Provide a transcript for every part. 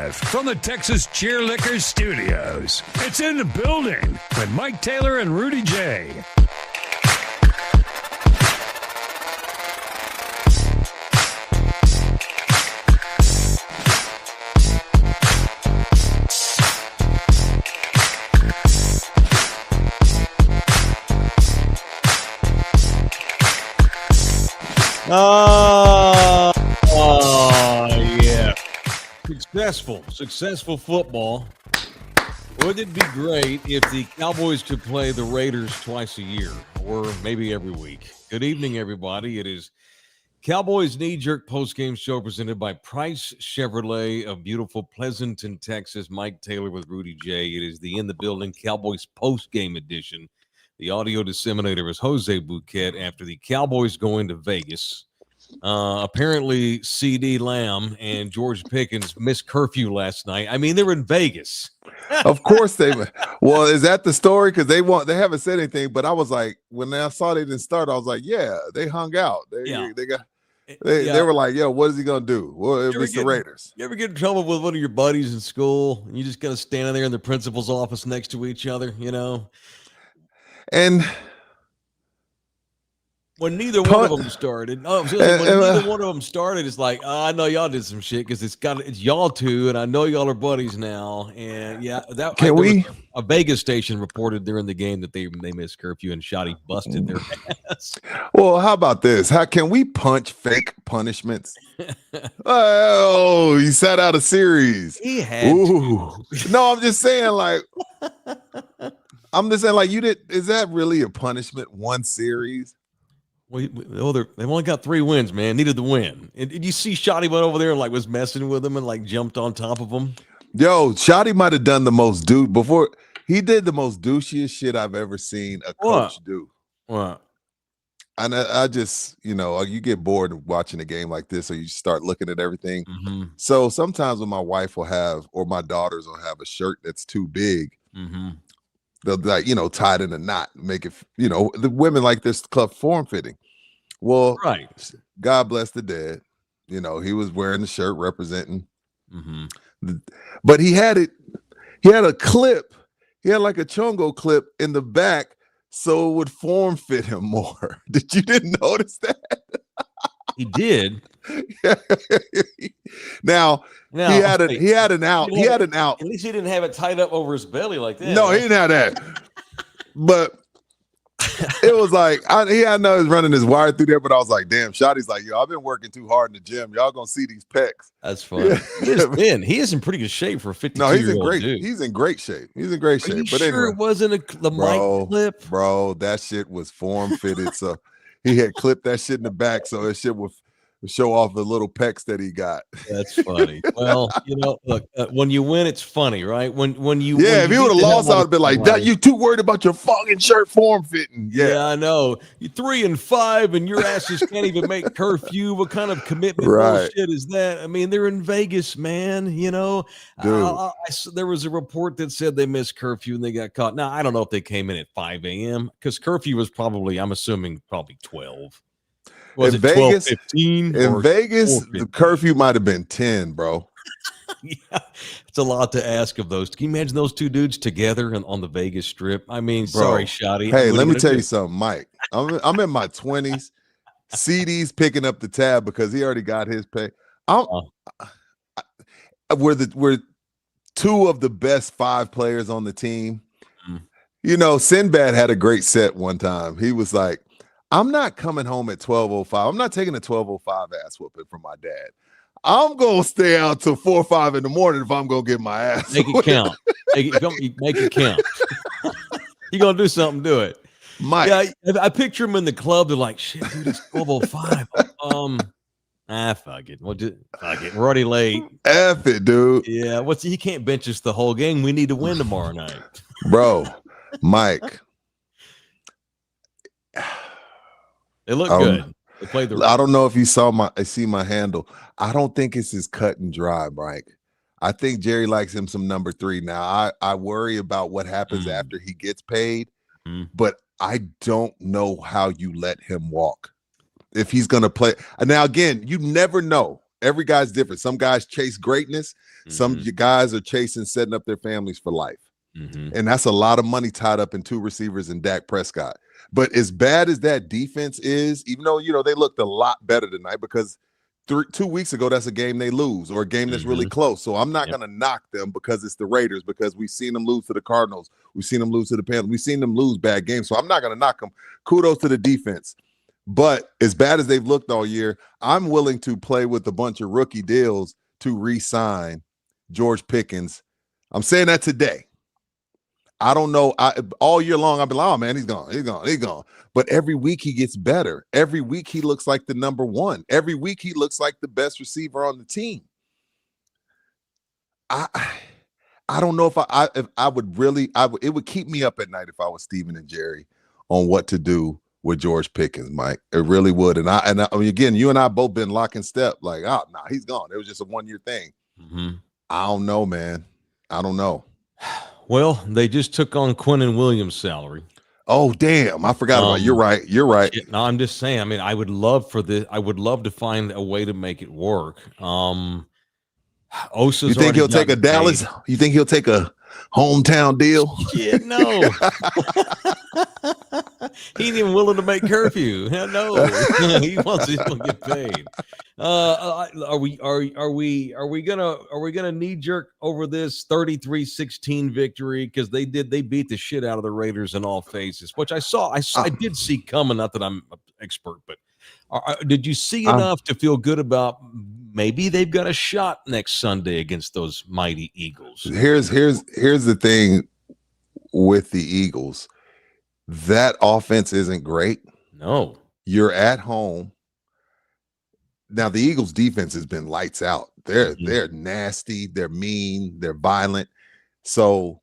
Live from the Texas Cheerlickers Studios. It's In the Building with Mike Taylor and Rudy J. Yeah. Successful football. Wouldn't it be great if the Cowboys could play the Raiders twice a year or maybe every week? Good evening, everybody. It is Cowboys Knee Jerk Postgame Show presented by Price Chevrolet of beautiful Pleasanton, Texas. Mike Taylor with Rudy J. It is the In the Building Cowboys Postgame Edition. The audio disseminator is Jose Bouquet after the Cowboys go into Vegas. Apparently, C.D. Lamb and George Pickens missed curfew last night. I mean, they were in Vegas. Of course they. Well, is that the story? Because they haven't said anything. But I was like, when I saw they didn't start, I was like, yeah, they hung out. They were like, yo, what is he gonna do? Well, it's the Raiders. You ever get in trouble with one of your buddies in school? And you just gotta stand there in the principal's office next to each other, you know? And when neither one of them started, neither one of them started, it's like, I know y'all did some shit because it's y'all two, and I know y'all are buddies now. And yeah, a Vegas station reported during the game that they missed curfew and Shotty busted their ass. Well, how about this? How can we punch fake punishments? Oh, he sat out a series. He had to. No, I'm just saying, like, you did. Is that really a punishment? One series? Well, they've only got 3 wins, man. Needed the win. And did you see Shotty went over there and was messing with him and jumped on top of him? Yo, Shotty might have done the most before he did the most douchiest shit I've ever seen a coach do. What? And I just, you get bored of watching a game like this, or you start looking at everything. Mm-hmm. So sometimes when my wife will have, or my daughters will have a shirt that's too big, mm-hmm. they'll tie it in a knot, make it, the women like this club form fitting. Well, right. God bless the dead. He was wearing the shirt representing. Mm-hmm. But he had a clip. He had like a chongo clip in the back so it would form fit him more. Didn't notice that? He did. Now he had an out. At least he didn't have it tied up over his belly like that. No, he didn't have that. But it was like I know he was running his wire through there, but I was like, damn, Shotty's like, yo, I've been working too hard in the gym. Y'all gonna see these pecs. That's funny. He is in pretty good shape for a 52-year-old. No, he's in great shape. He's in great shape. Are you but sure anyway, it wasn't the mic clip? Bro, that shit was form fitted. So he had clipped that shit in the back, so that shit would show off the little pecs that he got. That's funny. Well, look, when you win, it's funny, right? When you if he would have lost, I would have been like, "That you too worried about your fucking shirt form fitting." Yeah, I know. You're 3-5, and your asses can't even make curfew. What kind of commitment bullshit is that? I mean, they're in Vegas, man. Dude. There was a report that said they missed curfew and they got caught. Now I don't know if they came in at 5 a.m. because curfew was probably 12. Was in it Vegas? 12:15? In Vegas, the curfew might have been 10, bro. Yeah, it's a lot to ask of those. Can you imagine those two dudes together on the Vegas Strip? I mean, bro, sorry, Shotty. Hey, let me tell you something, Mike. I'm in my 20s. CD's picking up the tab because he already got his pay. We're 2 of the best 5 players on the team. Mm. Sinbad had a great set one time. He was like, I'm not coming home at 12:05. I'm not taking a 12:05 ass whooping from my dad. I'm going to stay out till 4 or 5 in the morning if I'm going to get my ass. Make it count. Make it count. You're going to do something, do it. Mike. Yeah, I picture him in the club. They're like, shit, dude, it's 12:05. Fuck it. Fuck it. We're already late. F it, dude. Yeah, he can't bench us the whole game. We need to win tomorrow night. Bro, Mike. They look good. They played I don't know if you see my handle. I don't think it's as cut and dry, Mike. I think Jerry likes him some number 3. Now, I worry about what happens after he gets paid, but I don't know how you let him walk. If he's going to play. Now, again, you never know. Every guy's different. Some guys chase greatness. Some guys are chasing setting up their families for life. And that's a lot of money tied up in 2 receivers and Dak Prescott. But as bad as that defense is, even though, they looked a lot better tonight because 2 weeks ago, that's a game they lose or a game that's really close. So I'm not going to knock them because it's the Raiders, because we've seen them lose to the Cardinals. We've seen them lose to the Panthers. We've seen them lose bad games. So I'm not going to knock them. Kudos to the defense. But as bad as they've looked all year, I'm willing to play with a bunch of rookie deals to re-sign George Pickens. I'm saying that today. I don't know. All year long, I've been like, oh, man, he's gone. But every week he gets better. Every week he looks like the number one. Every week he looks like the best receiver on the team. I don't know if I would really, it would keep me up at night if I was Steven and Jerry on what to do with George Pickens, Mike. It really would. And I mean, again, you and I both been lock and step, like, oh, no, he's gone. It was just a 1-year thing. I don't know, man. I don't know. Well, they just took on Quinnen Williams' salary. Oh, damn. I forgot about it. You're right. No, I'm just saying. I mean, I would love to find a way to make it work. Osa's you think he'll take a Dallas? You think he'll take a hometown deal? Shit, no. He ain't even willing to make curfew. Hell no. He wants to get paid. Are we gonna knee jerk over this 33-16 victory? Because they beat the shit out of the Raiders in all phases, which I did see coming. Not that I'm an expert, but did you see enough to feel good about maybe they've got a shot next Sunday against those mighty Eagles? Here's the thing with the Eagles. That offense isn't great. No. You're at home. Now, the Eagles' defense has been lights out. They're nasty. They're mean. They're violent. So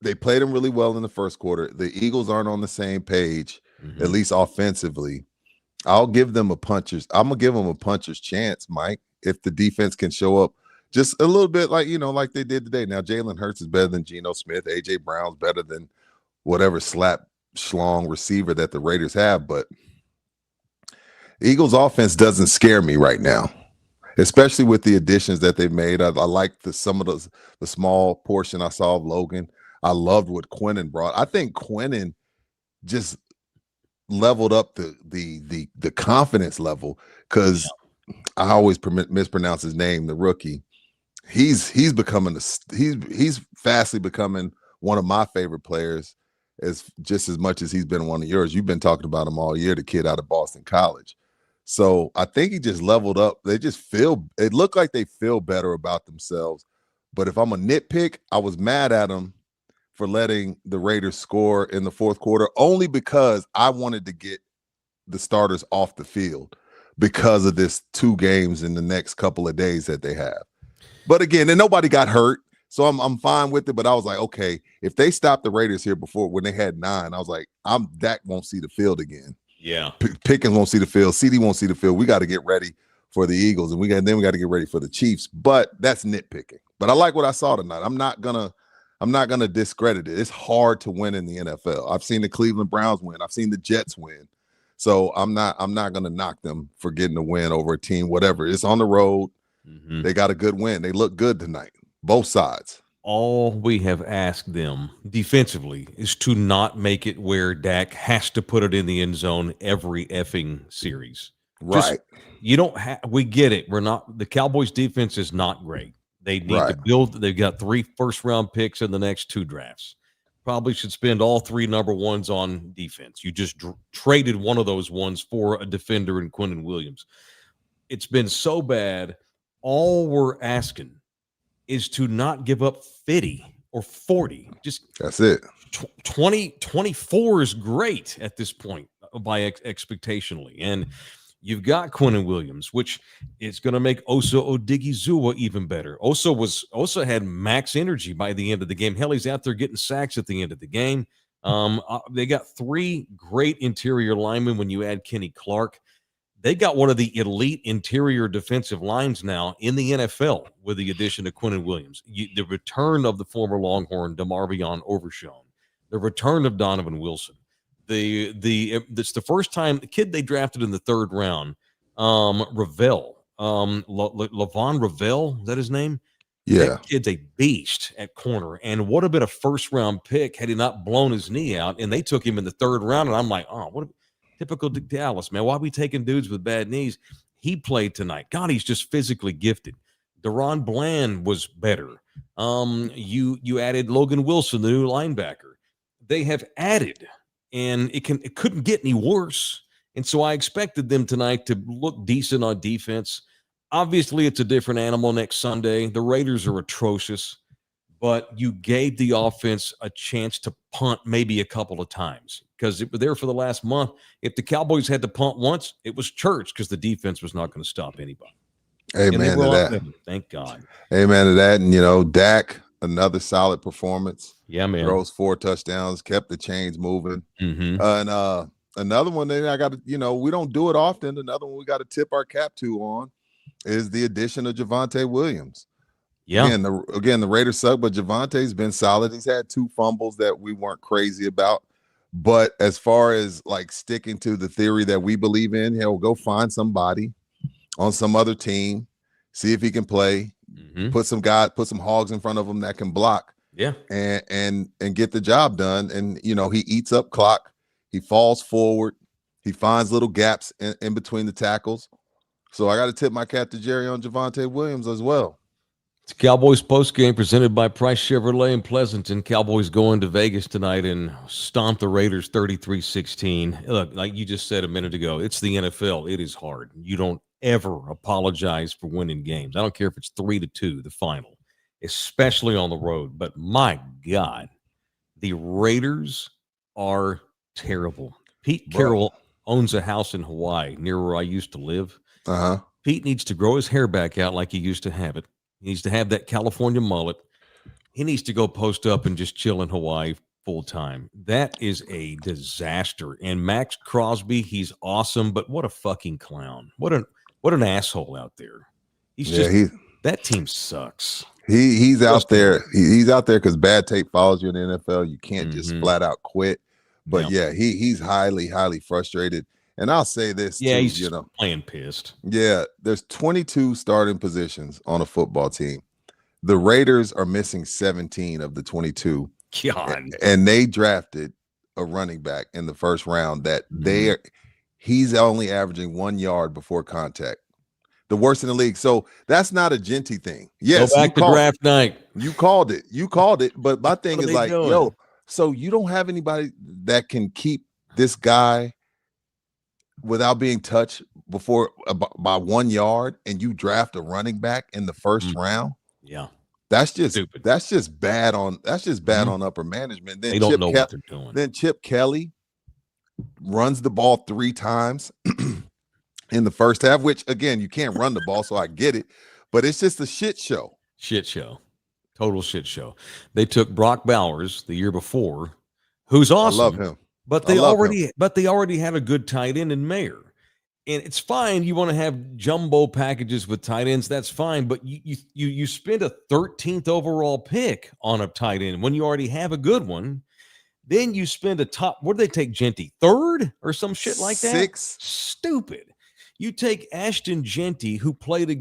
they played them really well in the first quarter. The Eagles aren't on the same page, at least offensively. I'm going to give them a puncher's chance, Mike, if the defense can show up just a little bit like they did today. Now, Jalen Hurts is better than Geno Smith. A.J. Brown's better than whatever slap schlong receiver that the Raiders have, but the Eagles offense doesn't scare me right now, especially with the additions that they've made. I like some of the small portion I saw of Logan. I loved what Quinnen brought. I think Quinnen just leveled up the confidence level, because I always mispronounce his name, the rookie. He's fastly becoming one of my favorite players, just as much as he's been one of yours. You've been talking about him all year, the kid out of Boston College. So I think he just leveled up. It looked like they feel better about themselves. But if I'm a nitpick, I was mad at him for letting the Raiders score in the fourth quarter, only because I wanted to get the starters off the field because of this 2 games in the next couple of days that they have. But again, and nobody got hurt. So I'm fine with it, but I was like, okay, if they stopped the Raiders here before when they had 9, I was like, Dak won't see the field again. Yeah, Pickens won't see the field. CD won't see the field. We got to get ready for the Eagles, and we got to get ready for the Chiefs. But that's nitpicking. But I like what I saw tonight. I'm not gonna discredit it. It's hard to win in the NFL. I've seen the Cleveland Browns win. I've seen the Jets win. So I'm not gonna knock them for getting a win over a team. Whatever. It's on the road. They got a good win. They look good tonight. Both sides. All we have asked them defensively is to not make it where Dak has to put it in the end zone every effing series. Right. We get it. The Cowboys defense is not great. They need to build. They've got 3 first-round picks in the next 2 drafts. Probably should spend all 3 number ones on defense. You just traded one of those ones for a defender in Quinnen Williams. It's been so bad. All we're asking is to not give up 50 or 40. Just that's it. 24 is great at this point by expectationally. And you've got Quinnen Williams, which is going to make Osa Odigizua even better. Osa had max energy by the end of the game. Hell, he's out there getting sacks at the end of the game. They got 3 great interior linemen when you add Kenny Clark. They got one of the elite interior defensive lines now in the NFL with the addition of Quinnen Williams. The return of the former Longhorn DeMarvion Overshown, the return of Donovan Wilson. It's the first time the kid they drafted in the 3rd round, Ravel, Lavon Ravel, is that his name? Yeah. That kid's a beast at corner, and would have been a first-round pick had he not blown his knee out, and they took him in the third round, and I'm like, oh, what a typical Dallas, man. Why are we taking dudes with bad knees? He played tonight. God, he's just physically gifted. Deron Bland was better. You added Logan Wilson, the new linebacker. They have added, and it couldn't get any worse. And so I expected them tonight to look decent on defense. Obviously, it's a different animal next Sunday. The Raiders are atrocious, but you gave the offense a chance to punt maybe a couple of times because it was there for the last month. If the Cowboys had to punt once, it was church because the defense was not going to stop anybody. Amen to that. Thank God. Amen to that. And, Dak, another solid performance. Yeah, man. Throws 4 touchdowns, kept the chains moving. Mm-hmm. And another one that I got to, we don't do it often. Another one we got to tip our cap to on is the addition of Javonte Williams. Yeah. Again, the Raiders suck, but Javonte's been solid. He's had 2 fumbles that we weren't crazy about. But as far as like sticking to the theory that we believe in, he'll go find somebody on some other team, see if he can play, put some hogs in front of him that can block. Yeah. And get the job done. And he eats up clock, he falls forward, he finds little gaps in between the tackles. So I got to tip my cap to Jerry on Javonte Williams as well. It's Cowboys postgame presented by Price Chevrolet in Pleasanton. Cowboys going to Vegas tonight and stomp the Raiders 33-16. Look, like you just said a minute ago, it's the NFL. It is hard. You don't ever apologize for winning games. I don't care if it's 3-2, the final, especially on the road. But my God, the Raiders are terrible. Pete Carroll owns a house in Hawaii near where I used to live. Pete needs to grow his hair back out like he used to have it. He needs to have that California mullet. He needs to go post up and just chill in Hawaii full time. That is a disaster. And Max Crosby, he's awesome, but what a fucking clown. What an asshole out there. That team sucks. He's out there. He's out there because bad tape follows you in the NFL. You can't just flat out quit. But he's highly, highly frustrated. And I'll say this too, he's just playing pissed. Yeah, there's 22 starting positions on a football team. The Raiders are missing 17 of the 22. God. And they drafted a running back in the first round that he's only averaging 1 yard before contact. The worst in the league. So that's not a Genty thing. Yes, go back to draft night. You called it. But my thing is like, so you don't have anybody that can keep this guy without being touched before by 1 yard, and you draft a running back in the first round. Yeah, that's just stupid. That's just bad on upper management. Then they don't know what they're doing. Then Chip Kelly runs the ball 3 times in the first half, which again you can't run the ball, so I get it, but it's just a shit show. Total shit show. They took Brock Bowers the year before, who's awesome. I love him. But they already had a good tight end in Mayer. And it's fine. You want to have jumbo packages with tight ends. That's fine. But you spend a 13th overall pick on a tight end when you already have a good one. Then you spend a top. What did they take, Genty? 3rd or some shit like that? 6. Stupid. You take Ashton Genty, who played in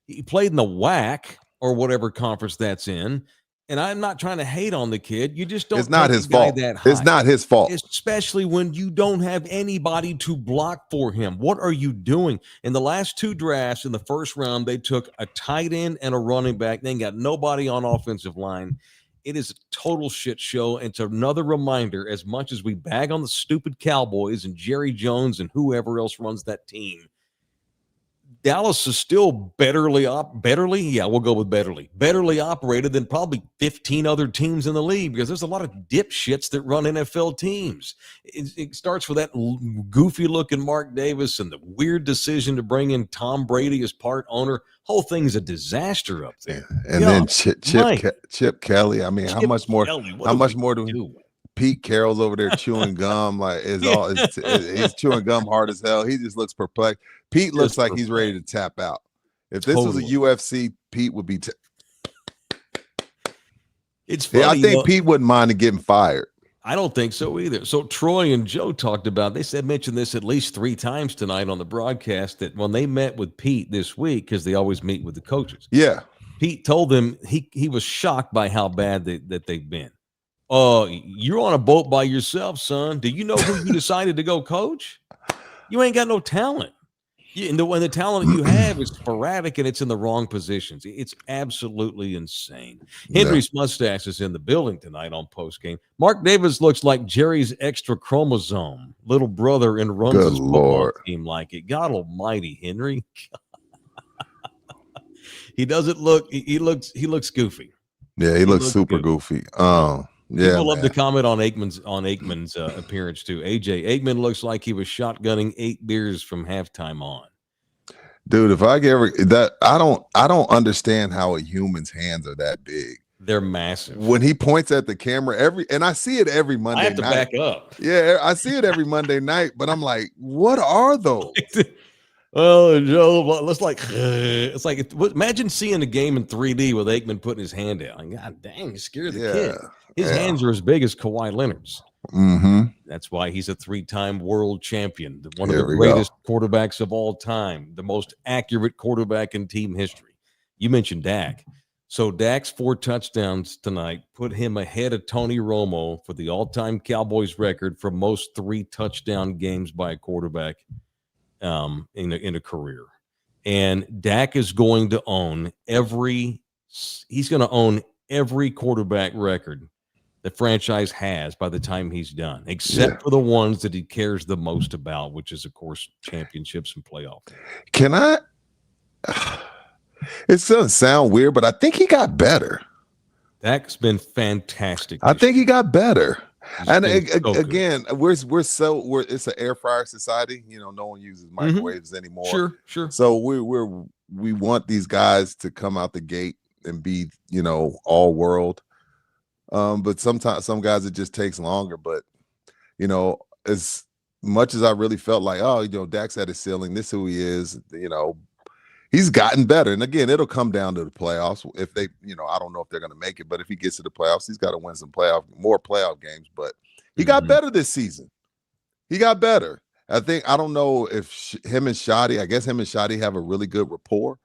the WAC or whatever conference that's in. And I'm not trying to hate on the kid. You just don't. It's not his fault. It's not his fault. Especially when you don't have anybody to block for him. What are you doing? In the last 2 drafts in the first round, they took a tight end and a running back. They got nobody on offensive line. It is a total shit show. And it's another reminder, as much as we bag on the stupid Cowboys and Jerry Jones and whoever else runs that team, Dallas is still betterly operated than probably 15 other teams in the league, because there's a lot of dipshits that run NFL teams. It starts with that goofy looking Mark Davis and the weird decision to bring in Tom Brady as part owner. Whole thing's a disaster up there. And then Chip Kelly. I mean, how much more do we do? Pete Carroll's over there chewing gum, he's chewing gum hard as hell. He just looks perplexed. Pete looks like he's ready to tap out. If this was a UFC, Pete would be. It's funny. I think Pete wouldn't mind getting fired. I don't think so either. So Troy and Joe talked about, mentioned this at least 3 times tonight on the broadcast, that when they met with Pete this week, because they always meet with the coaches. Yeah. Pete told them he was shocked by how bad that they've been. You're on a boat by yourself, son. Do you know who you decided to go coach? You ain't got no talent. And the talent that you have is sporadic and it's in the wrong positions. It's absolutely insane. Henry's mustache is in the building tonight on postgame. Mark Davis looks like Jerry's extra chromosome little brother and runs his football team like it. God almighty, Henry. He doesn't look. He looks goofy. Yeah, he looks super goofy. Yeah, people love to comment on Aikman's appearance too. AJ Aikman looks like he was shotgunning 8 beers from halftime on. Dude, if I get that, I don't understand how a human's hands are that big. They're massive. When he points at the camera and I see it every Monday night. I have to back up. Yeah, I see it every Monday night, but I'm like, what are those? Well, Joe, it's like imagine seeing a game in 3D with Aikman putting his hand out. God dang, you scared the kid. His hands are as big as Kawhi Leonard's. Mm-hmm. That's why he's a 3-time world champion, one of the greatest quarterbacks of all time, the most accurate quarterback in team history. You mentioned Dak. So Dak's 4 touchdowns tonight put him ahead of Tony Romo for the all-time Cowboys record for most 3-touchdown games by a quarterback in a career. And Dak is going to own every quarterback record the franchise has by the time he's done, except for the ones that he cares the most about, which is, of course, championships and playoff. Can I? It doesn't sound weird, but I think he got better. Dak's been fantastic. I think he got better. And again, it's an air fryer society. You know, no one uses microwaves anymore. Sure. So we want these guys to come out the gate and be, all world. But sometimes some guys it just takes longer. But as much as I really felt like, Dak's at his ceiling, this is who he is. He's gotten better. And again, it'll come down to the playoffs. If they, I don't know if they're going to make it, but if he gets to the playoffs, he's got to win more playoff games. But he got better this season. He got better. I don't know if him and Shotty have a really good rapport.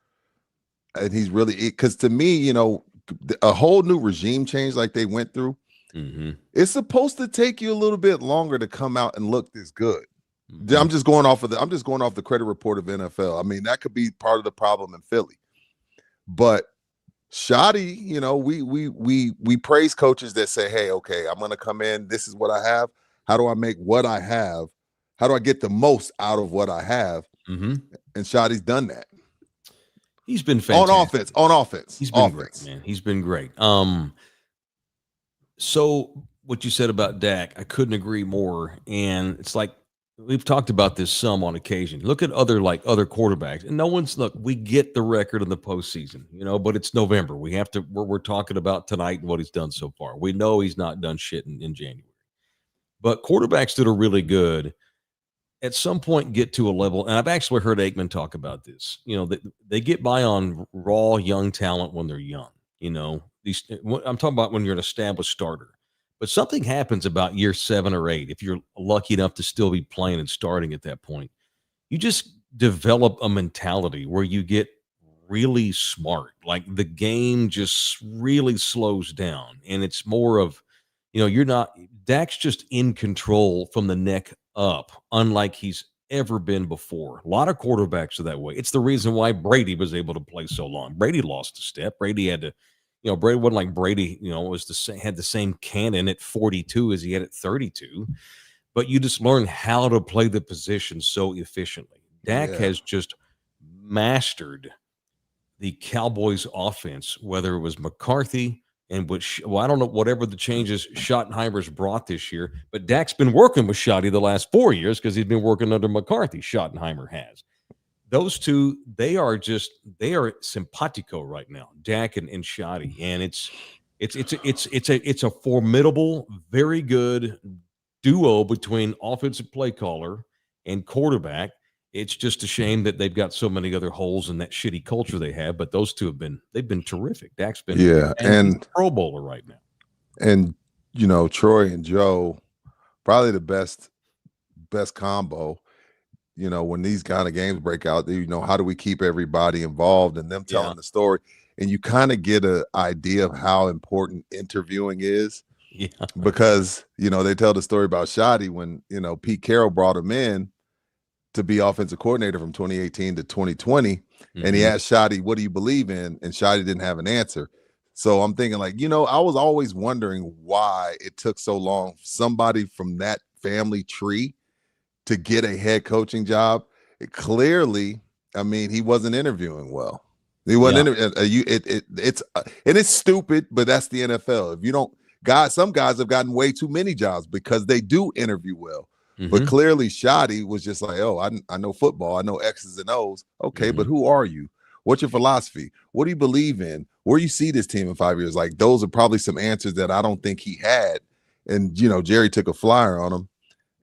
And he's really, because to me, a whole new regime change like they went through, it's supposed to take you a little bit longer to come out and look this good. I'm just going off the credit report of NFL. I mean, that could be part of the problem in Philly. But Shotty, we praise coaches that say, hey, okay, I'm going to come in. This is what I have. How do I make what I have? How do I get the most out of what I have? And Shotty's done that. He's been fantastic. On offense. He's been great, man. He's been great. So what you said about Dak, I couldn't agree more. And it's like, we've talked about this some on occasion. Look at other quarterbacks, and we get the record in the postseason, but it's November. We're talking about tonight and what he's done so far. We know he's not done shit in January, but quarterbacks that are really good at some point get to a level. And I've actually heard Aikman talk about this, they get by on raw young talent when they're young, I'm talking about when you're an established starter. But something happens about year 7 or 8. If you're lucky enough to still be playing and starting at that point, you just develop a mentality where you get really smart. Like the game just really slows down. And it's more of, Dak's just in control from the neck up, unlike he's ever been before. A lot of quarterbacks are that way. It's the reason why Brady was able to play so long. Brady lost a step. Brady had to, Brady wasn't like Brady, had the same cannon at 42 as he had at 32, but you just learn how to play the position so efficiently. Dak has just mastered the Cowboys offense, whether it was McCarthy I don't know, whatever the changes Schottenheimer's brought this year, but Dak's been working with Schotty the last 4 years because he's been working under McCarthy. Schottenheimer has. Those two, they are simpatico right now, Dak and Shotty, and it's a formidable, very good duo between offensive play caller and quarterback. It's just a shame that they've got so many other holes in that shitty culture they have, but those two they've been terrific. Dak's been and he's a Pro Bowler right now. And Troy and Joe, probably the best combo. When these kind of games break out, how do we keep everybody involved and them telling the story? And you kind of get an idea of how important interviewing is. Yeah. Because, they tell the story about Shoddy when, Pete Carroll brought him in to be offensive coordinator from 2018 to 2020. And he asked Shoddy, what do you believe in? And Shoddy didn't have an answer. So I'm thinking I was always wondering why it took so long for somebody from that family tree to get a head coaching job. Clearly, he wasn't interviewing well. He wasn't and it's stupid, but that's the NFL. If you don't, some guys have gotten way too many jobs because they do interview well. But clearly Shoddy was just like, oh, I know football. I know X's and O's. Okay, but who are you? What's your philosophy? What do you believe in? Where do you see this team in 5 years? Like, those are probably some answers that I don't think he had. And, Jerry took a flyer on him.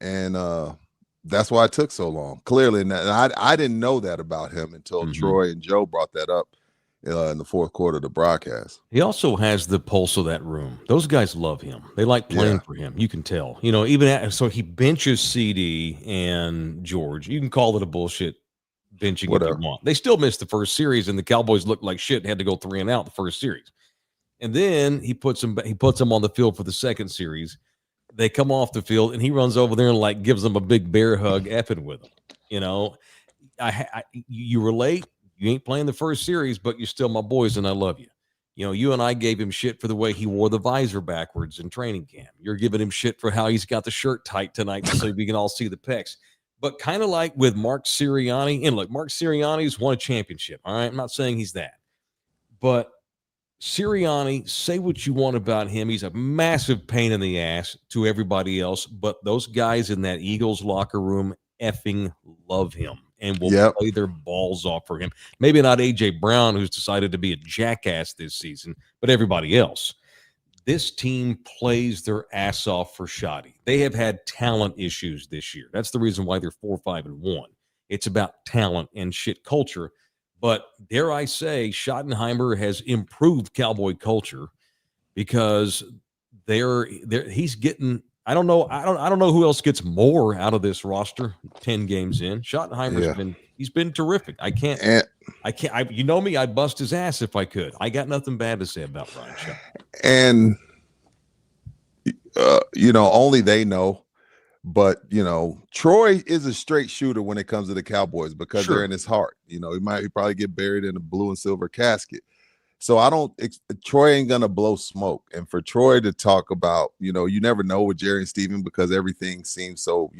And that's why it took so long. Clearly, and I didn't know that about him until Troy and Joe brought that up in the fourth quarter of the broadcast. He also has the pulse of that room. Those guys love him. They like playing for him. You can tell. So he benches CD and George. You can call it a bullshit benching if you want. They still missed the first series, and the Cowboys looked like shit and had to go 3-and-out the first series. And then he puts them on the field for the second series. They come off the field, and he runs over there and gives them a big bear hug, effing with them. You relate. You ain't playing the first series, but you're still my boys, and I love you. You and I gave him shit for the way he wore the visor backwards in training camp. You're giving him shit for how he's got the shirt tight tonight so we can all see the pecs. But kind of like with Mark Sirianni, and look, Mark Sirianni's won a championship. All right, I'm not saying he's that, but Sirianni, say what you want about him. He's a massive pain in the ass to everybody else, but those guys in that Eagles locker room effing love him and will play their balls off for him. Maybe not A.J. Brown, who's decided to be a jackass this season, but everybody else. This team plays their ass off for Shoddy. They have had talent issues this year. That's the reason why they're 4-5-1. It's about talent and shit culture. But dare I say, Schottenheimer has improved Cowboy culture because he's getting. I don't know who else gets more out of this roster 10 games in. Schottenheimer's he's been terrific. I can't. You know me, I'd bust his ass if I could. I got nothing bad to say about Brian Schott. And only they know. But, Troy is a straight shooter when it comes to the Cowboys because they're in his heart. He probably get buried in a blue and silver casket. So Troy ain't going to blow smoke. And for Troy to talk about, you never know with Jerry and Steven because everything seems so,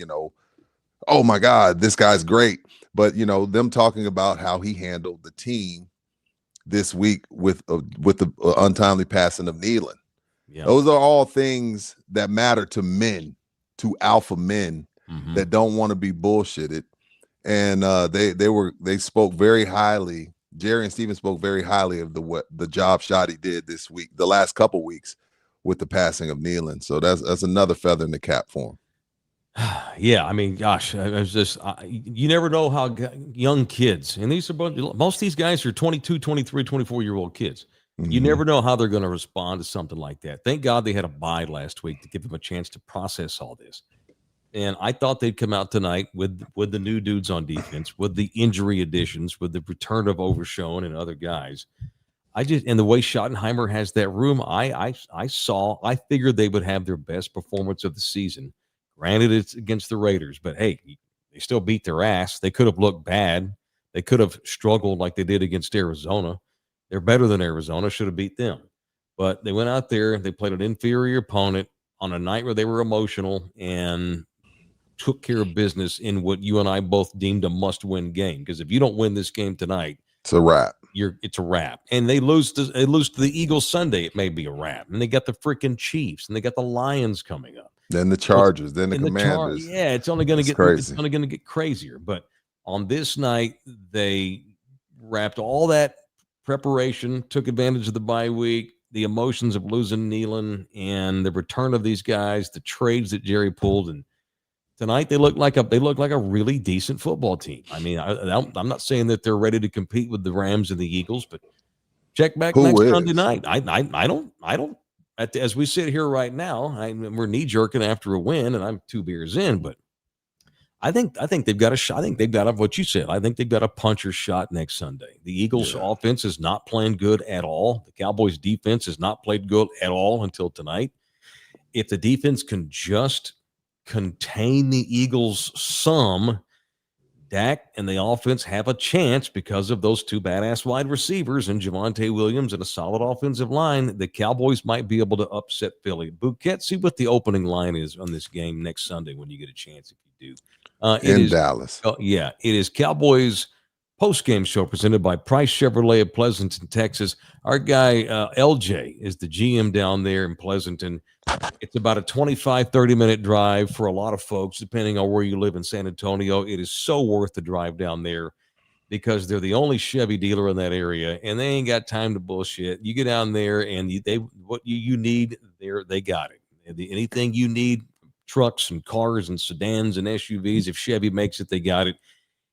oh my God, this guy's great. But, them talking about how he handled the team this week with the untimely passing of Nealon. Yeah. Those are all things that matter to men. To alpha men that don't want to be bullshitted. And they spoke very highly. Jerry and Steven spoke very highly of the job Shoddy did this week, the last couple weeks with the passing of Nealon. So that's another feather in the cap for him. Yeah, gosh, I was just you never know how young kids, and most of these guys are 22, 23, 24-year-old kids. You never know how they're going to respond to something like that. Thank God they had a bye last week to give them a chance to process all this. And I thought they'd come out tonight with the new dudes on defense, with the injury additions, with the return of Overshown and other guys. And the way Schottenheimer has that room, I figured they would have their best performance of the season. Granted, it's against the Raiders, but hey, they still beat their ass. They could have looked bad. They could have struggled like they did against Arizona. They're better than Arizona, should have beat them. But they went out there, they played an inferior opponent on a night where they were emotional and took care of business in what you and I both deemed a must-win game. Because if you don't win this game tonight, it's a wrap. It's a wrap. And they lose to the Eagles Sunday, it may be a wrap. And they got the freaking Chiefs, and they got the Lions coming up. Then the Chargers, then the Commanders. It's only going to get crazier. But on this night, they wrapped all that preparation, took advantage of the bye week, the emotions of losing Nealon, and the return of these guys, the trades that Jerry pulled, and tonight they look like a really decent football team. I'm not saying that they're ready to compete with the Rams and the Eagles, but check back next Sunday night. I don't as we sit here right now, we're knee jerking after a win, and I'm 2 beers in, but I think they've got a shot. I think they've got what you said. I think they've got a puncher's shot next Sunday. The Eagles' offense is not playing good at all. The Cowboys' defense has not played good at all until tonight. If the defense can just contain the Eagles some, Dak and the offense have a chance because of those 2 badass wide receivers and Javonte Williams and a solid offensive line. The Cowboys might be able to upset Philly. Bouquet, see what the opening line is on this game next Sunday when you get a chance, if you do. In Dallas. It is Cowboys postgame show presented by Price Chevrolet of Pleasanton, Texas. Our guy, LJ, is the GM down there in Pleasanton. It's about a 25, 30-minute drive for a lot of folks, depending on where you live in San Antonio. It is so worth the drive down there because they're the only Chevy dealer in that area, and they ain't got time to bullshit. You get down there, and what you need, they got it. Anything you need, trucks and cars and sedans and SUVs, if Chevy makes it, they got it.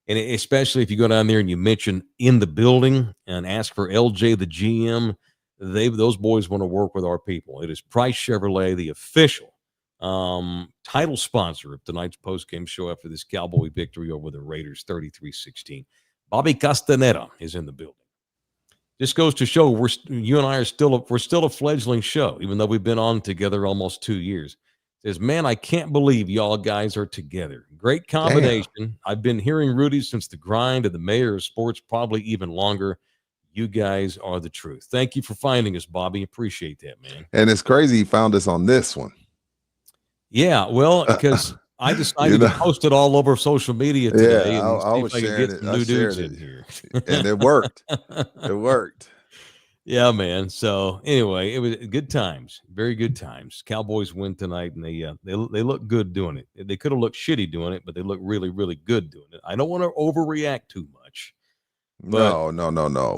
And especially if you go down there and you mention in the building and ask for LJ, the GM, those boys want to work with our people. It is Price Chevrolet, the official title sponsor of tonight's postgame show after this Cowboy victory over the Raiders, 33-16. Bobby Castaneda is in the building. This goes to show you and I are still a fledgling show, even though we've been on together almost 2 years. Says, man, I can't believe y'all guys are together. Great combination. Damn. I've been hearing Rudy since the grind of the mayor of sports, probably even longer. You guys are the truth. Thank you for finding us, Bobby. Appreciate that, man. And it's crazy he found us on this one. Yeah, well, because I decided to post it all over social media today. Yeah, and I was sharing it. New dudes in here. And it worked. It worked. Yeah, man. So anyway, it was good times, very good times. Cowboys win tonight, and they look good doing it. They could have looked shitty doing it, but they look really, really good doing it. I don't want to overreact too much. No.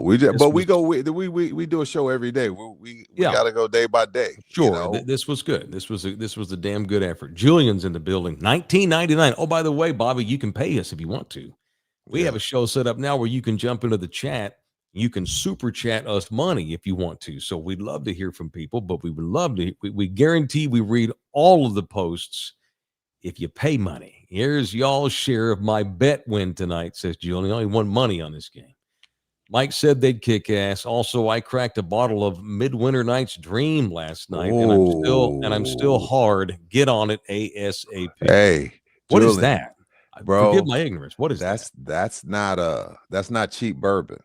We do a show every day. We got to go day by day. Sure, you know? This was good. This was a damn good effort. Julian's in the building. $19.99. Oh, by the way, Bobby, you can pay us if you want to. We have a show set up now where you can jump into the chat. You can super chat us money if you want to. So we'd love to hear from people, but we would love to. We guarantee we read all of the posts if you pay money. Here's y'all's share of my bet win tonight, says Julian. I only won money on this game. Mike said they'd kick ass. Also, I cracked a bottle of Midwinter Night's Dream last night, and I'm still hard. Get on it ASAP. Hey, what Julian, is that? Bro, forgive my ignorance. What is that? That's not cheap bourbon.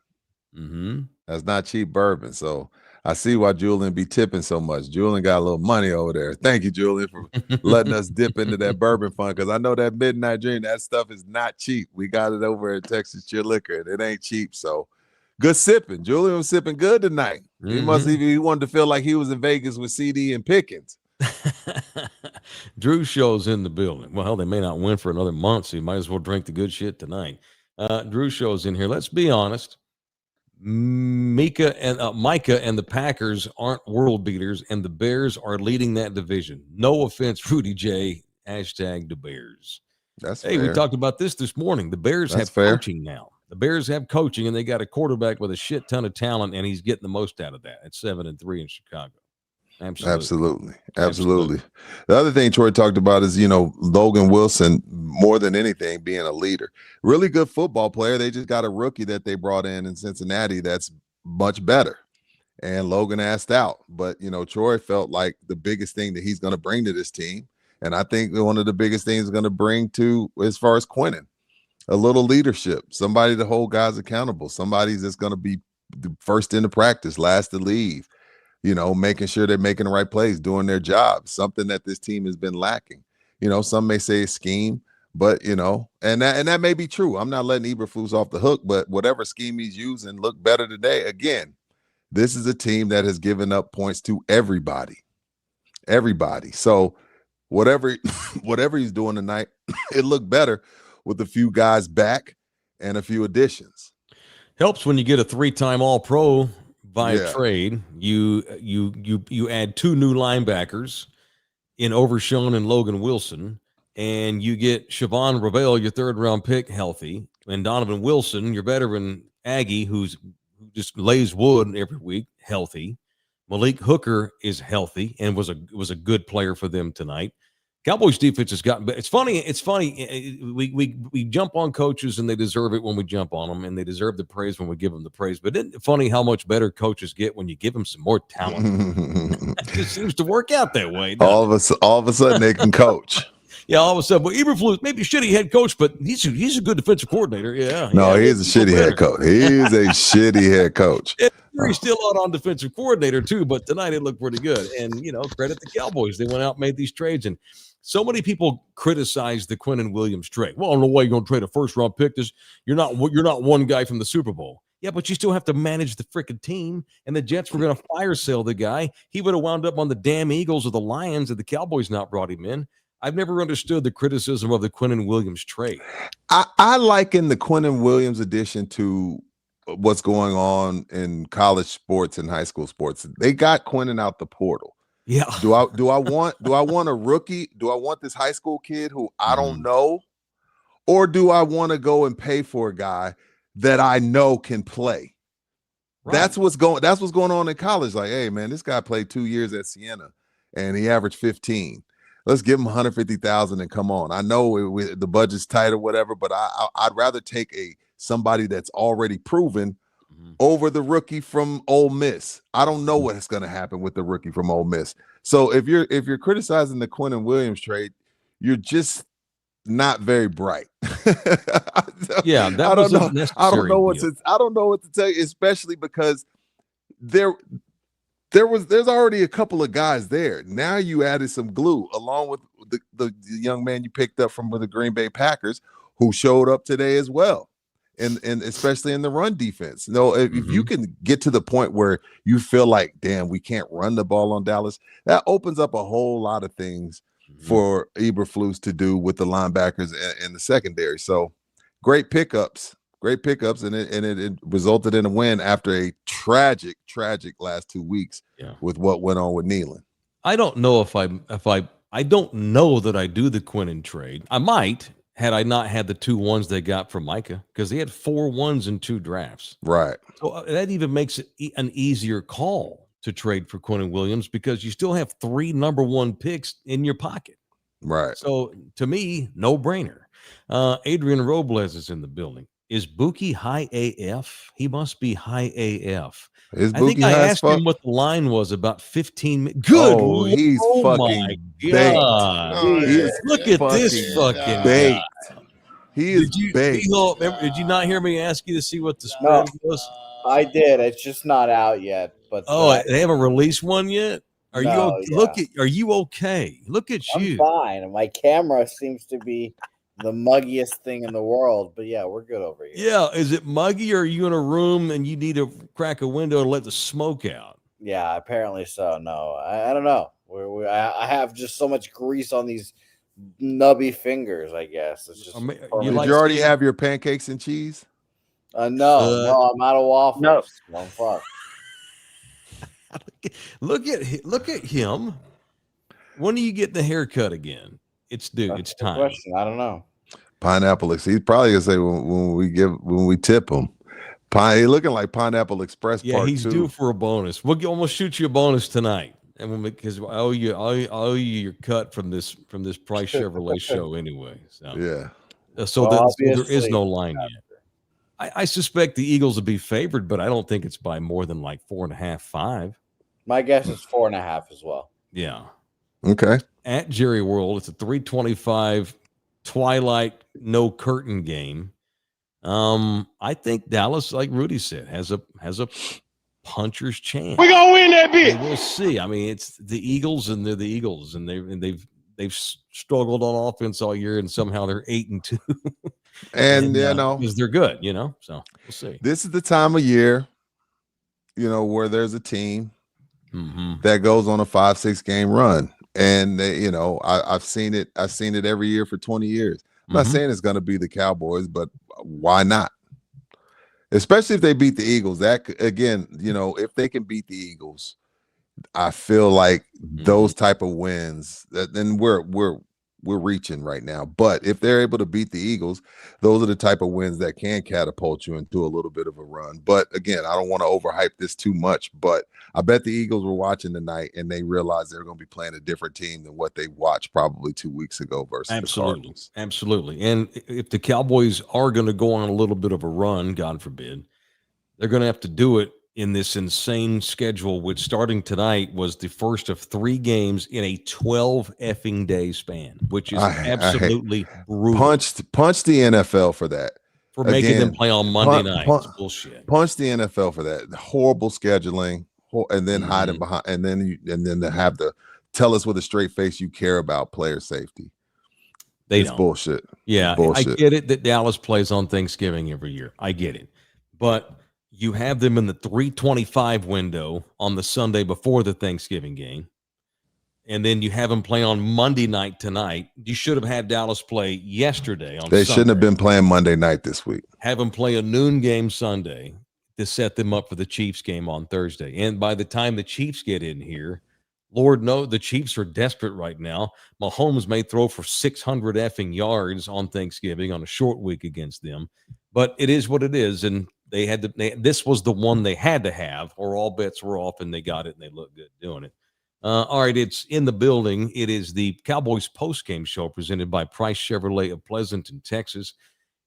Mm-hmm. That's not cheap bourbon. So I see why Julian be tipping so much. Julian got a little money over there. Thank you, Julian, for letting us dip into that bourbon fund, because I know that Midnight Dream, that stuff is not cheap. We got it over at Texas Chill Liquor, and it ain't cheap. So good sipping. Julian was sipping good tonight. Mm-hmm. He wanted to feel like he was in Vegas with CD and Pickens. Drew show's in the building. Well, they may not win for another month, so you might as well drink the good shit tonight. Drew show's in here. Let's be honest. Micah and the Packers aren't world beaters, and the Bears are leading that division. No offense, Rudy J. #the Bears. That's fair. We talked about this morning. The Bears have coaching now. The Bears have coaching, and they got a quarterback with a shit ton of talent, and he's getting the most out of that at 7-3 in Chicago. Absolutely. The other thing Troy talked about is, Logan Wilson, more than anything, being a leader. Really good football player. They just got a rookie that they brought in Cincinnati that's much better. And Logan asked out. But, Troy felt like the biggest thing that he's going to bring to this team, and I think one of the biggest things he's going to bring to, as far as Quinnen, a little leadership, somebody to hold guys accountable, somebody that's going to be first into practice, last to leave. Making sure they're making the right plays, doing their job, something that this team has been lacking. Some may say it's scheme, but, and that may be true. I'm not letting Eberflus off the hook, but whatever scheme he's using looked better today. Again, this is a team that has given up points to everybody. So whatever he's doing tonight, it looked better with a few guys back and a few additions. Helps when you get a 3-time All-Pro via trade. You add 2 new linebackers in Overshown and Logan Wilson, and you get Siobhan Ravel, your 3rd-round pick, healthy, and Donovan Wilson, your veteran Aggie, who just lays wood every week, healthy. Malik Hooker is healthy and was a good player for them tonight. Cowboys defense has gotten, but it's funny. We jump on coaches and they deserve it when we jump on them, and they deserve the praise when we give them the praise. But isn't it funny how much better coaches get when you give them some more talent? It just seems to work out that way. All of a sudden they can coach. Yeah, all of a sudden. Well, Eberflus, maybe a shitty head coach, but he's a good defensive coordinator. Yeah. No, he's a shitty head coach. He's a shitty head coach. He's still out on defensive coordinator too, but tonight it looked pretty good. And credit the Cowboys. They went out and made these trades. And so many people criticize the Quinnen Williams trade. Well, no way you're going to trade a first-round pick. You're not one guy from the Super Bowl. Yeah, but you still have to manage the freaking team. And the Jets were going to fire sale the guy. He would have wound up on the damn Eagles or the Lions if the Cowboys not brought him in. I've never understood the criticism of the Quinnen Williams trade. I liken the Quinnen Williams addition to what's going on in college sports and high school sports. They got Quinnen out the portal. Yeah. Do I want a rookie? Do I want this high school kid who I don't know? Or do I want to go and pay for a guy that I know can play? Right. That's what's going on in college. Like, hey man, this guy played 2 years at Siena and he averaged 15. Let's give him 150,000 and come on. I know the budget's tight or whatever, but I'd rather take somebody that's already proven over the rookie from Ole Miss. I don't know what's going to happen with the rookie from Ole Miss. So if you're criticizing the Quinnen Williams trade, you're just not very bright. Yeah, I don't know what to tell you, especially because there's already a couple of guys there. Now you added some glue along with the young man you picked up from the Green Bay Packers who showed up today as well. And especially in the run defense. If you can get to the point where you feel like, damn, we can't run the ball on Dallas, that opens up a whole lot of things for Eberflus to do with the linebackers and the secondary. So great pickups, and it resulted in a win after a tragic last 2 weeks with what went on with Nealon. I don't know I don't know that I do the Quinnen trade. I might, had I not had the 2 ones they got from Micah, because they had 4 ones in 2 drafts. Right. So that even makes it an easier call to trade for Quinnen Williams because you still have 3 number 1 picks in your pocket. Right. So to me, no brainer. Adrian Robles is in the building. Is Buki high AF? He must be high AF. I think I asked him what the line was about 15 minutes. Good. Oh, he's fucking baked. Look at this fucking baked. guy. He is baked. Did you not hear me ask you to see what the spread was? I did. It's just not out yet. But they haven't released one yet? Are you okay? Look at you. I'm fine. And my camera seems to be the muggiest thing in the world, but yeah, we're good over here. Yeah, is it muggy, or are you in a room and you need to crack a window to let the smoke out? Yeah, apparently so. No, I don't know. I have just so much grease on these nubby fingers. I guess it's just. Did you already have your pancakes and cheese? No, I'm out of waffles. No, fuck. Look at him. When do you get the haircut again? It's time. Question. I don't know. Pineapple. He's probably gonna say when we tip him. He looking like Pineapple Express. Yeah, he's due for a bonus. We'll almost shoot you a bonus tonight, and because I owe you your cut from this Price Chevrolet show anyway. So yeah. So there is no line yet. I suspect the Eagles will be favored, but I don't think it's by more than like 4.5, 5. My guess is 4.5 as well. Yeah. Okay. At Jerry World, it's a 325 twilight no curtain game. I think Dallas, like Rudy said, has a puncher's chance. We're gonna win that bitch. We'll see. I mean, it's the Eagles, and they're the Eagles, and they've struggled on offense all year, and somehow they're 8-2. and because they're good, so we'll see. This is the time of year, where there's a team that goes on a 5-6 game run. And I've seen it every year for 20 years. I'm not saying it's going to be the Cowboys, but why not? Especially if they beat the Eagles. That again, if they can beat the Eagles, I feel like those type of wins, then we're we're reaching right now. But if they're able to beat the Eagles, those are the type of wins that can catapult you into a little bit of a run. But again, I don't want to overhype this too much, but I bet the Eagles were watching tonight and they realized they're going to be playing a different team than what they watched probably 2 weeks ago versus the Cardinals. Absolutely. And if the Cowboys are going to go on a little bit of a run, God forbid, they're going to have to do it in this insane schedule, which starting tonight was the first of 3 games in a 12 effing day span, which is absolutely brutal. Punch the NFL for that. For making them play on Monday night. It's bullshit. Punch the NFL for that. Horrible scheduling, and then hiding behind, and then to have to tell us with a straight face you care about player safety. It's bullshit. Yeah, bullshit. I get it that Dallas plays on Thanksgiving every year. I get it. But you have them in the 3:25 window on the Sunday before the Thanksgiving game. And then you have them play on Monday night tonight. You should have had Dallas play yesterday on Sunday. They shouldn't have been playing Monday night this week. Have them play a noon game Sunday to set them up for the Chiefs game on Thursday. And by the time the Chiefs get in here, Lord knows the Chiefs are desperate right now. Mahomes may throw for 600 effing yards on Thanksgiving on a short week against them. But it is what it is. And this was the one they had to have, or all bets were off, and they got it, and they look good doing it. All right, it's in the building. It is the Cowboys postgame show presented by Price Chevrolet of Pleasanton, Texas.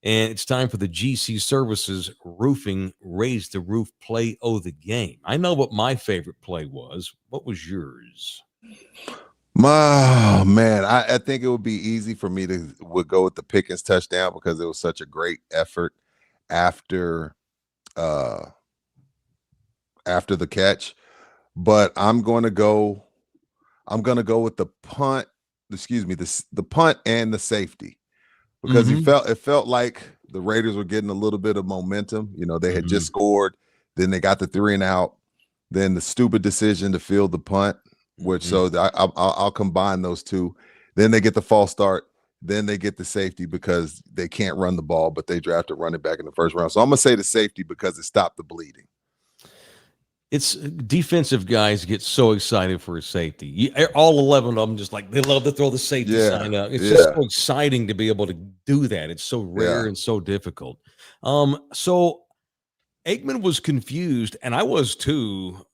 And it's time for the GC Services Roofing Raise the Roof play of the game. I know what my favorite play was. What was yours? Oh, man, I think it would be easy for me to go with the Pickens touchdown because it was such a great effort after the catch. But I'm going to go with the punt. Excuse me, the punt and the safety, because it felt like the Raiders were getting a little bit of momentum. You know, they had just scored, then they got the 3 and out, then the stupid decision to field the punt, which so I'll combine those two. Then they get the false start, then they get the safety because they can't run the ball, but they drafted running back in the first round. So I'm gonna say the safety because it stopped the bleeding. It's defensive guys get so excited for a safety. All 11 of them just like they love to throw the safety sign up. It's just so exciting to be able to do that. It's so rare and so difficult. So Aikman was confused, and I was too,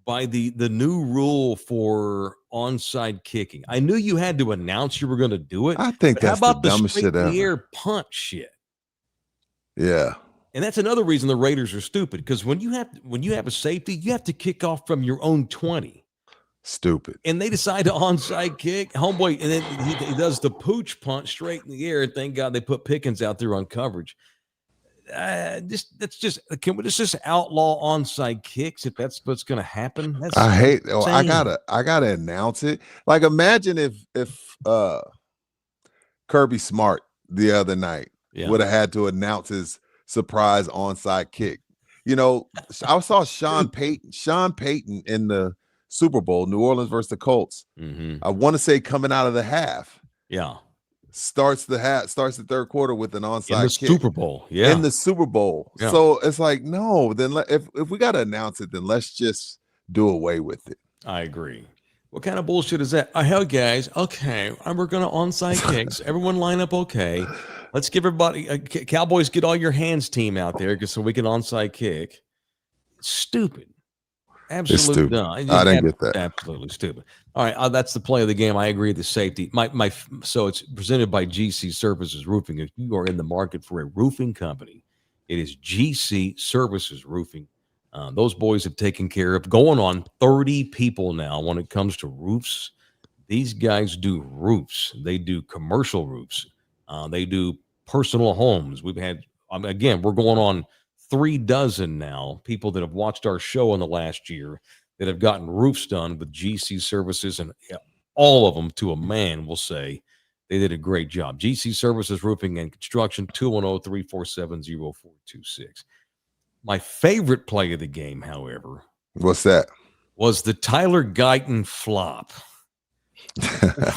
by the new rule for onside kicking. I knew you had to announce you were going to do it. I think that's how about the dumbest shit ever. The air punt shit. Yeah. And that's another reason the Raiders are stupid, because when you have a safety, you have to kick off from your own 20. Stupid. And they decide to onside kick, homeboy, and then he does the pooch punt straight in the air. Thank God they put Pickens out there on coverage. Can we just outlaw onside kicks if that's what's going to happen? I gotta announce it. Like, imagine if Kirby Smart the other night would have had to announce his surprise onside kick. You know, I saw Sean Payton in the Super Bowl, New Orleans versus the Colts. I want to say coming out of the half. Yeah. Starts the third quarter with an onside kick. Super Bowl. Yeah. In the Super Bowl. Yeah. So it's like, no, then if we got to announce it, then let's just do away with it. I agree. What kind of bullshit is that? Hey, guys, okay, we're going to onside kicks. Everyone line up okay. Let's give everybody Cowboys, get all your hands team out there so we can onside kick. Stupid. Absolutely dumb. I didn't get that. Absolutely stupid. All right, that's the play of the game. I agree. The safety. So it's presented by GC Services Roofing. If you are in the market for a roofing company, it is GC Services Roofing. Those boys have taken care of going on 30 people now when it comes to roofs. These guys do roofs. They do commercial roofs. They do personal homes. We've had, again, we're going on 36 now, people that have watched our show in the last year that have gotten roofs done with GC Services, and all of them to a man will say they did a great job. GC Services Roofing and Construction, 210-347-0426. My favorite play of the game, however, what's that? Was the Tyler Guyton flop.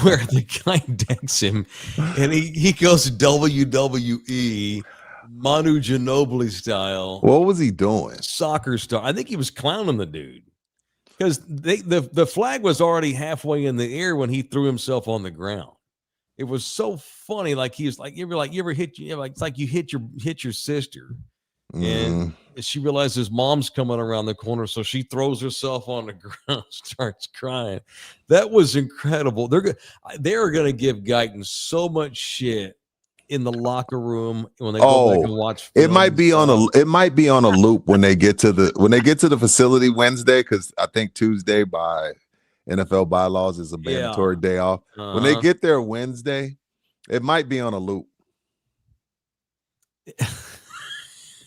Where the guy decks him and he goes WWE Manu Ginobili style. What was he doing? Soccer star. I think he was clowning the dude because the flag was already halfway in the air when he threw himself on the ground. It was so funny. Like he was like, you ever hit you? Like it's like you hit your sister, and she realizes mom's coming around the corner, so she throws herself on the ground, starts crying. That was incredible. They are going to give Guyton so much shit in the locker room when they go back and watch film. It might be on a loop when they get to the facility Wednesday, because I think Tuesday by NFL bylaws is a mandatory day off. When they get there Wednesday, it might be on a loop.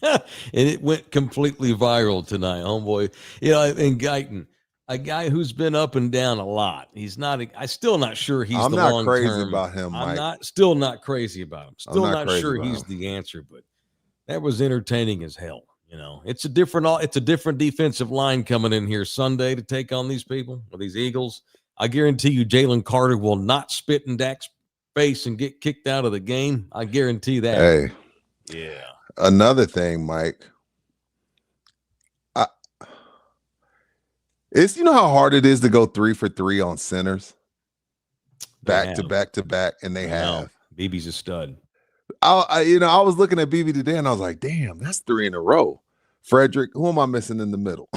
And it went completely viral tonight, homeboy. And Guyton, a guy who's been up and down a lot. I'm still not sure he's I'm the not long crazy term. about him, Mike. Still not crazy about him. Still not sure he's him. the answer, but that was entertaining as hell. It's a different defensive line coming in here Sunday to take on these people, or these Eagles. I guarantee you Jalen Carter will not spit in Dak's face and get kicked out of the game. I guarantee that. Hey. Yeah. Another thing, Mike. It's how hard it is to go 3 for 3 on centers. Back to back, and they have. BB's a stud. I was looking at BB today and I was like, damn, that's 3 in a row. Frederick, who am I missing in the middle?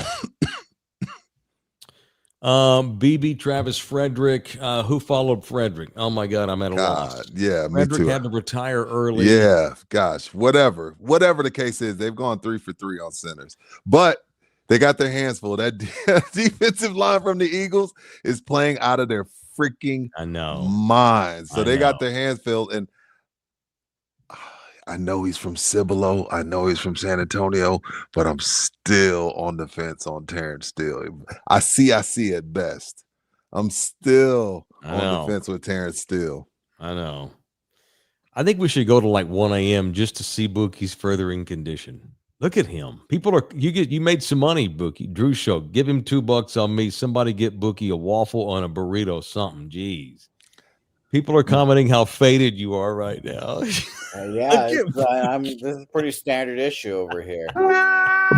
BB, Travis Frederick. Who followed Frederick? Oh my God, I'm at a loss. Yeah, Frederick me too. had to retire early. Yeah, gosh, whatever the case is, they've gone 3 for 3 on centers, but they got their hands full. That defensive line from the Eagles is playing out of their freaking minds. So they got their hands filled, and I know he's from Cibolo. I know he's from San Antonio, but I'm still on the fence on Terrence Steele. I see at best. I'm still on the fence with Terrence Steele. I know. I think we should go to like 1 a.m. just to see Bookie's furthering condition. Look at him. You made some money, Bookie. Drew Show, give him $2 on me. Somebody get Bookie a waffle on a burrito, something. Jeez. People are commenting how faded you are right now. This is a pretty standard issue over here.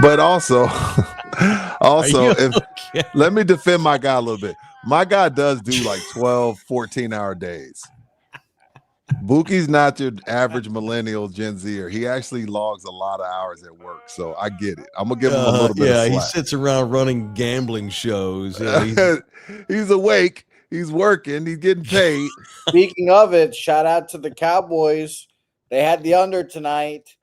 But also, let me defend my guy a little bit. My guy does do like 12, 14-hour days. Bookie's not your average millennial Gen Zer. He actually logs a lot of hours at work, so I get it. I'm gonna give him a little bit of slack. He sits around running gambling shows. He's awake. He's working. He's getting paid. Speaking of it, shout out to the Cowboys. They had the under tonight.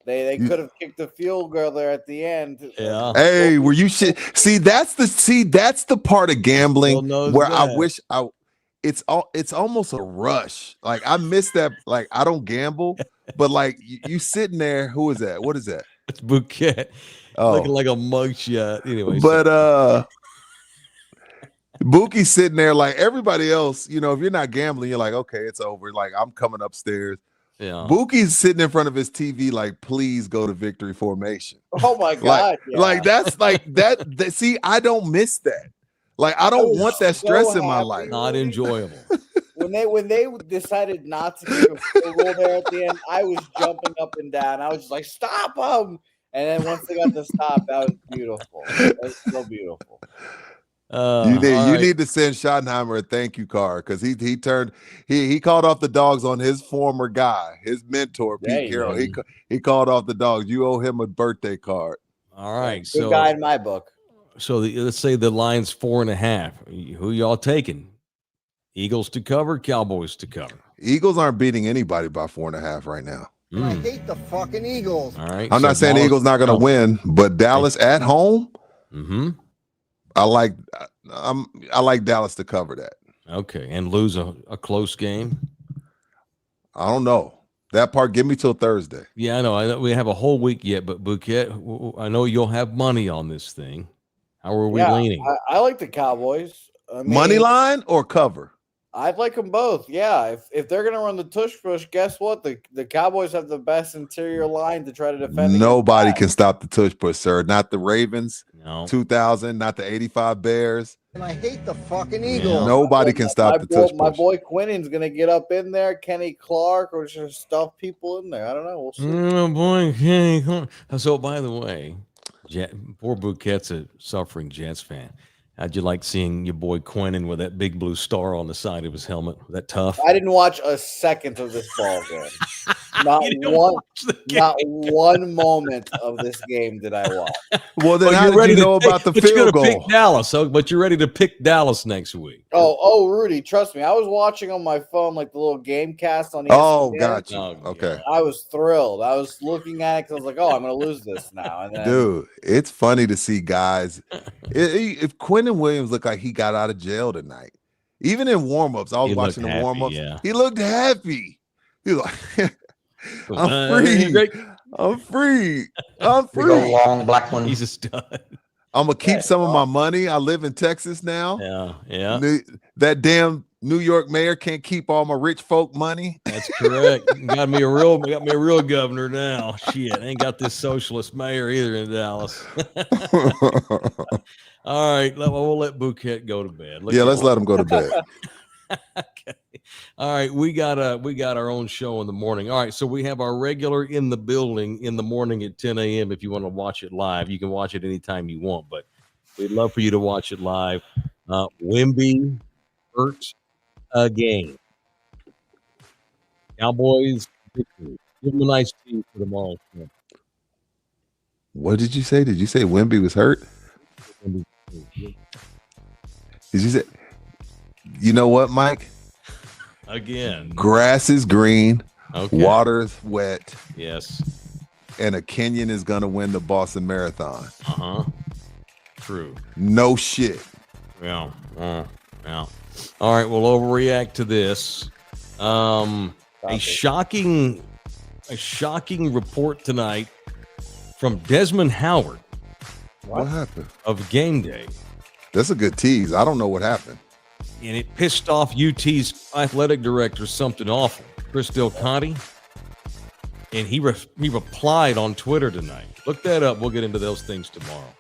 They could have kicked the field goal there at the end. Yeah. Hey, were you shit? That's the part of gambling where I wish it's almost a rush. Like I miss that. Like I don't gamble, but like you sitting there. Who is that? What is that? It's Bouquet. Looking like a mugshot. Anyway, but Bookie's sitting there like everybody else. If you're not gambling, you're like, okay, it's over. Like I'm coming upstairs. Yeah. Bookie's sitting in front of his TV like, please go to victory formation. Oh my God. Like that's like that. See, I don't miss that. Like I don't want that stress in my life. Not enjoyable. When they decided not to kick a field goal there at the end, I was jumping up and down. I was just like, stop them. And then once they got to stop, that was beautiful. That was so beautiful. You need to send Schottenheimer a thank you card, because he called off the dogs on his former guy, his mentor, Pete Carroll. He called off the dogs. You owe him a birthday card. All right. Good guy in my book. So let's say the line's 4.5. Who y'all taking? Eagles to cover, Cowboys to cover. Eagles aren't beating anybody by 4.5 right now. I hate the fucking Eagles. All right. I'm not saying the Eagles not going to win, but Dallas at home. Mm-hmm. I like Dallas to cover that. Okay, and lose a close game. I don't know that part. Give me till Thursday. Yeah, I know. We have a whole week yet, but Bouquet, I know you'll have money on this thing. How are we leaning? I like the Cowboys. Money line or cover? I'd like them both. Yeah, if they're going to run the tush push, guess what? The Cowboys have the best interior line to try to defend. Nobody can stop the tush push, sir. Not the Ravens. No. 2000. Not the 85 Bears. And I hate the fucking Eagles. Nobody can stop the tush push. My boy Quinnen's going to get up in there. Kenny Clark, or just stuff people in there. I don't know. We'll see. Oh, boy, Kenny Clark. So, by the way, poor Bouquet's a suffering Jets fan. How'd you like seeing your boy Quinnen with that big blue star on the side of his helmet? That tough? I didn't watch a second of this ball game. Not one moment of this game did I watch. Well, then how did you know about the field goal? Pick Dallas, but you're ready to pick Dallas next week. Oh, Rudy, trust me. I was watching on my phone like the little game cast on ESPN. Oh, got you. Okay. I was thrilled. I was looking at it because I was like, "Oh, I'm going to lose this now." And then, dude, it's funny to see guys. If Quinnen Williams looked like he got out of jail tonight, even in warm-ups, I was watching the warm-ups. Yeah. He looked happy. He was like, I'm free. I'm free. I'm free. Big old long black one. He's a stud. I'm gonna keep some of my money. I live in Texas now. Yeah. That damn New York mayor can't keep all my rich folk money. That's correct. got me a real governor now. Shit, ain't got this socialist mayor either in Dallas. All right, we'll let Bouquet go to bed. Let's let him go to bed. Okay. All right, we got our own show in the morning. All right, so we have our regular in the building in the morning at 10 a.m. If you want to watch it live, you can watch it anytime you want, but we'd love for you to watch it live. Wemby hurt again. Cowboys victory. Give them a nice team for tomorrow. What did you say? Did you say Wemby was hurt? Did you say? You know what, Mike? Again, grass is green, water's wet. Yes, and a Kenyan is gonna win the Boston Marathon. True. No shit. Yeah. All right, we'll overreact to this. A shocking report tonight from Desmond Howard. What happened? Of Game Day. That's a good tease. I don't know what happened. And it pissed off UT's athletic director something awful, Chris Del Conte. And he replied on Twitter tonight. Look that up. We'll get into those things tomorrow.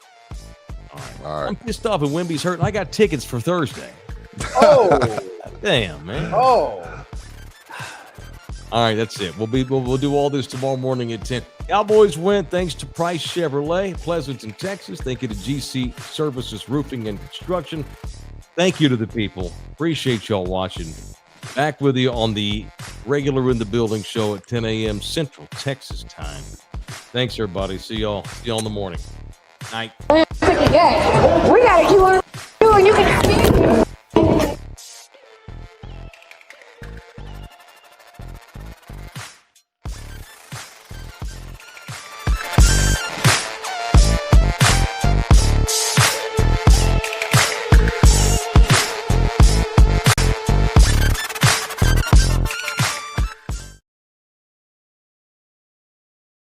All right. I'm pissed off and Wemby's hurt. I got tickets for Thursday. Oh. Damn, man. Oh. All right, that's it. We'll do all this tomorrow morning at 10. Cowboys win thanks to Price Chevrolet, Pleasanton, Texas. Thank you to GC Services Roofing and Construction. Thank you to the people. Appreciate y'all watching. Back with you on the regular In the Building show at 10 a.m. Central Texas time. Thanks, everybody. See y'all in the morning. Night. We got to keep on doing. You can